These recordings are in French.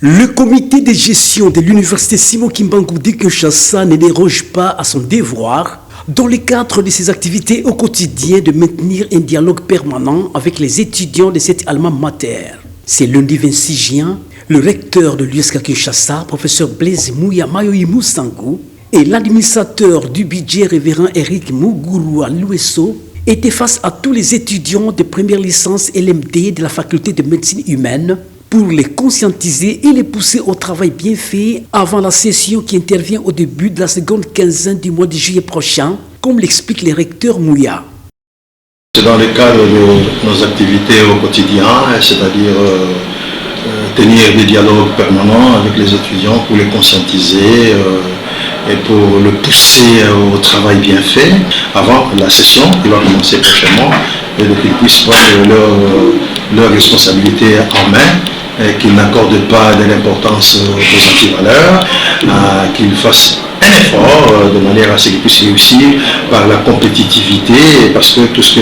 Le comité de gestion de l'université Simon Kimbangu de Kinshasa ne déroge pas à son devoir dans le cadre de ses activités au quotidien de maintenir un dialogue permanent avec les étudiants de cet alma mater. C'est lundi 26 juin, le recteur de l'USK Kinshasa, professeur Blaise Mouya Mayoyi Moussangu, et l'administrateur du budget, révérend Eric Mugurua Lueso, étaient face à tous les étudiants de première licence LMD de la faculté de médecine humaine pour les conscientiser et les pousser au travail bien fait avant la session qui intervient au début de la seconde quinzaine du mois de juillet prochain, comme l'explique le recteur Mouya. C'est dans le cadre de nos activités au quotidien, c'est-à-dire tenir des dialogues permanents avec les étudiants pour les conscientiser et pour le pousser au travail bien fait avant la session qui va commencer prochainement et qu'ils puissent prendre leurs responsabilités en main et qu'ils n'accordent pas de l'importance aux antivaleurs, qu'ils fassent un effort de manière à ce qu'ils puissent réussir par la compétitivité, parce que tout ce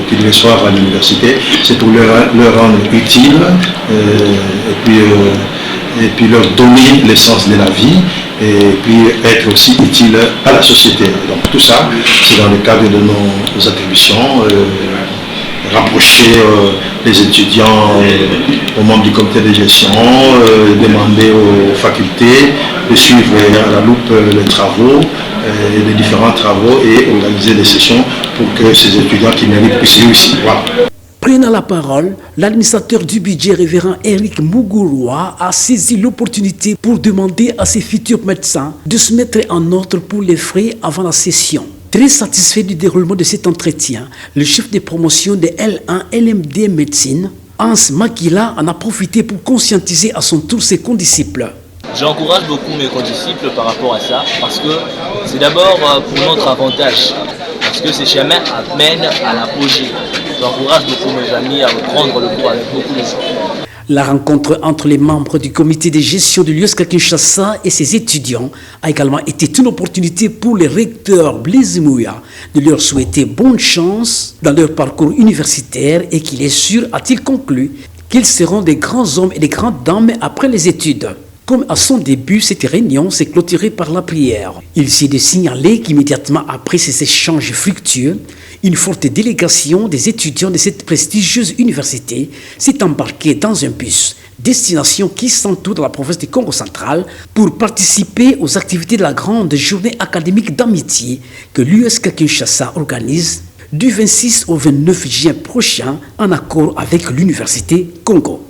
qu'ils reçoivent à l'université, c'est pour leur rendre utile et puis leur donner l'essence de la vie et puis être aussi utile à la société. Donc tout ça, c'est dans le cadre de nos attributions. Rapprocher les étudiants aux membres du comité de gestion, demander aux facultés de suivre à la loupe les travaux, les différents travaux et organiser des sessions pour que ces étudiants qui méritent puissent réussir. Voilà. Prenant la parole, l'administrateur du budget, révérend Eric Mugurua, a saisi l'opportunité pour demander à ses futurs médecins de se mettre en ordre pour les frais avant la session. Très satisfait du déroulement de cet entretien, le chef de promotion de L1 LMD Médecine, Hans Makila, en a profité pour conscientiser à son tour ses condisciples. J'encourage beaucoup mes condisciples par rapport à ça, parce que c'est d'abord pour notre avantage, parce que ces chemins amènent à l'apogée. J'encourage beaucoup mes amis à reprendre le cours avec beaucoup de joie. La rencontre entre les membres du comité de gestion de l'USK Kinshasa et ses étudiants a également été une opportunité pour le recteur Blaise Mouya de leur souhaiter bonne chance dans leur parcours universitaire et qu'il est sûr, a-t-il conclu, qu'ils seront des grands hommes et des grandes dames après les études. Comme à son début, cette réunion s'est clôturée par la prière. Il s'est de signaler qu'immédiatement après ces échanges fructueux, une forte délégation des étudiants de cette prestigieuse université s'est embarquée dans un bus, destination qui s'entoure dans la province du Congo central, pour participer aux activités de la grande journée académique d'amitié que l'USK Kinshasa organise du 26 au 29 juin prochain en accord avec l'université Congo.